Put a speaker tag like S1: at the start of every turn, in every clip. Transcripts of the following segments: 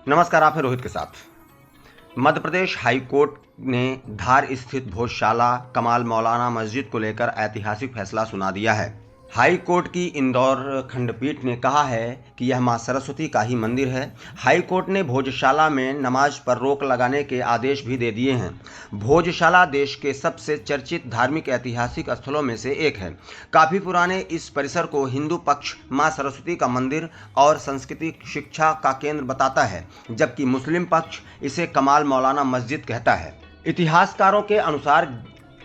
S1: नमस्कार, आप हैं रोहित के साथ। मध्य प्रदेश हाई कोर्ट ने धार स्थित भोजशाला कमाल मौलाना मस्जिद को लेकर ऐतिहासिक फैसला सुना दिया है। हाई कोर्ट की इंदौर खंडपीठ ने कहा है कि यह मां सरस्वती का ही मंदिर है। हाई कोर्ट ने भोजशाला में नमाज पर रोक लगाने के आदेश भी दे दिए हैं। भोजशाला देश के सबसे चर्चित धार्मिक ऐतिहासिक स्थलों में से एक है। काफ़ी पुराने इस परिसर को हिंदू पक्ष मां सरस्वती का मंदिर और सांस्कृतिक शिक्षा का केंद्र बताता है, जबकि मुस्लिम पक्ष इसे कमाल मौलाना मस्जिद कहता है। इतिहासकारों के अनुसार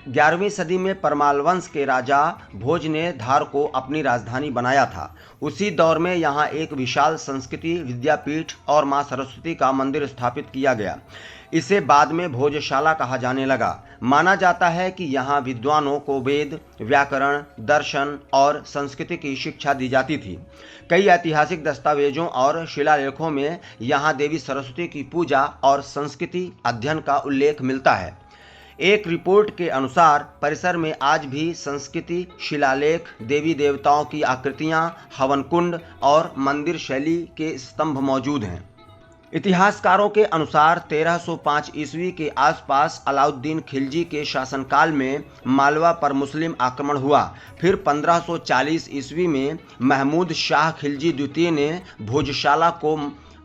S1: 11वीं सदी में परमाल वंश के राजा भोज ने धार को अपनी राजधानी बनाया था। उसी दौर में यहाँ एक विशाल संस्कृति विद्यापीठ और मां सरस्वती का मंदिर स्थापित किया गया। इसे बाद में भोजशाला कहा जाने लगा। माना जाता है कि यहाँ विद्वानों को वेद, व्याकरण, दर्शन और संस्कृति की शिक्षा दी जाती थी। कई ऐतिहासिक दस्तावेजों और शिलालेखों में यहाँ देवी सरस्वती की पूजा और संस्कृति अध्ययन का उल्लेख मिलता है। एक रिपोर्ट के अनुसार परिसर में आज भी संस्कृति शिलालेख, देवी देवताओं की आकृतियां, हवन कुंड और मंदिर शैली के स्तंभ मौजूद हैं। इतिहासकारों के अनुसार 1305 ईस्वी के आसपास अलाउद्दीन खिलजी के शासनकाल में मालवा पर मुस्लिम आक्रमण हुआ। फिर 1540 ईस्वी में महमूद शाह खिलजी द्वितीय ने भोजशाला को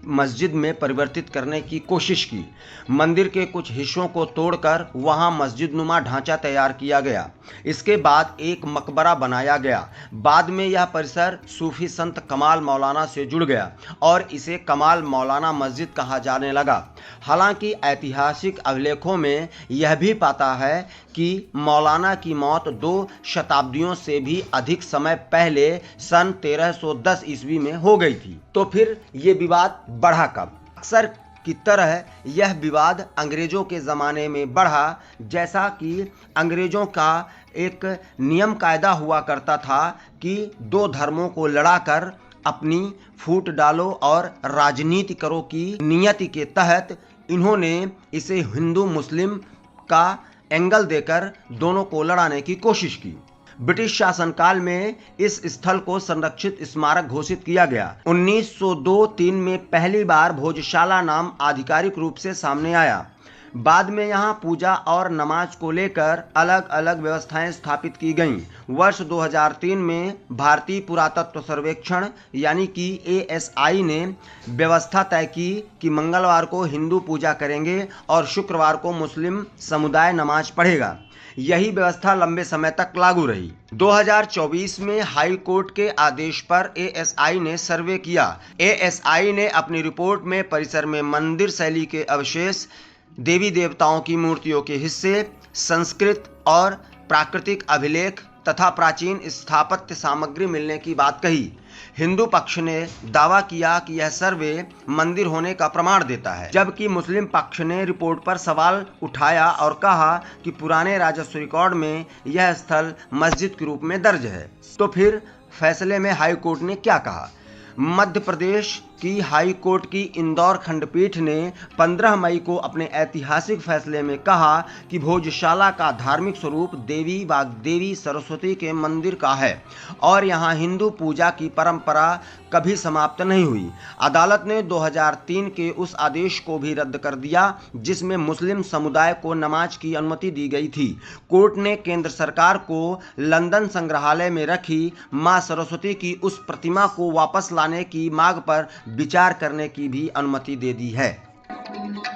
S1: मस्जिद में परिवर्तित करने की कोशिश की। मंदिर के कुछ हिस्सों को तोड़कर वहां मस्जिद नुमा ढांचा तैयार किया गया। इसके बाद एक मकबरा बनाया गया। बाद में यह परिसर सूफी संत कमाल मौलाना से जुड़ गया और इसे कमाल मौलाना मस्जिद कहा जाने लगा। हालांकि ऐतिहासिक अभिलेखों में यह भी पाता है कि मौलाना की मौत 2 शताब्दियों से भी अधिक समय पहले सन 1310 ईस्वी में हो गई थी। तो फिर ये विवाद बढ़ा कब? अक्सर की तरह यह विवाद अंग्रेजों के ज़माने में बढ़ा। जैसा कि अंग्रेजों का एक नियम कायदा हुआ करता था कि 2 धर्मों को लड़ाकर अपनी फूट डालो और राजनीति करो की नियति के तहत इन्होंने इसे हिंदू मुस्लिम का एंगल देकर दोनों को लड़ाने की कोशिश की। ब्रिटिश शासनकाल में इस स्थल को संरक्षित स्मारक घोषित किया गया। 1902-3 में पहली बार भोजशाला नाम आधिकारिक रूप से सामने आया। बाद में यहाँ पूजा और नमाज को लेकर अलग अलग व्यवस्थाएं स्थापित की गईं। वर्ष 2003 में भारतीय पुरातत्व सर्वेक्षण यानी कि ASI ने व्यवस्था तय की कि मंगलवार को हिंदू पूजा करेंगे और शुक्रवार को मुस्लिम समुदाय नमाज पढ़ेगा। यही व्यवस्था लंबे समय तक लागू रही। 2024 में हाई कोर्ट के आदेश पर ASI ने सर्वे किया। ASI ने अपनी रिपोर्ट में परिसर में मंदिर शैली के अवशेष, देवी देवताओं की मूर्तियों के हिस्से, संस्कृत और प्राकृतिक अभिलेख तथा प्राचीन स्थापत्य सामग्री मिलने की बात कही। हिंदू पक्ष ने दावा किया कि यह सर्वे मंदिर होने का प्रमाण देता है, जबकि मुस्लिम पक्ष ने रिपोर्ट पर सवाल उठाया और कहा कि पुराने राजस्व रिकॉर्ड में यह स्थल मस्जिद के रूप में दर्ज है। तो फिर फैसले में हाई कोर्ट ने क्या कहा? मध्य प्रदेश की हाई कोर्ट की इंदौर खंडपीठ ने 15 मई को अपने ऐतिहासिक फैसले में कहा कि भोजशाला का धार्मिक स्वरूप देवी वाग्देवी सरस्वती के मंदिर का है और यहाँ हिंदू पूजा की परंपरा कभी समाप्त नहीं हुई। अदालत ने 2003 के उस आदेश को भी रद्द कर दिया जिसमें मुस्लिम समुदाय को नमाज की अनुमति दी गई थी। कोर्ट ने केंद्र सरकार को लंदन संग्रहालय में रखी मां सरस्वती की उस प्रतिमा को वापस लाने की मांग पर विचार करने की भी अनुमति दे दी है।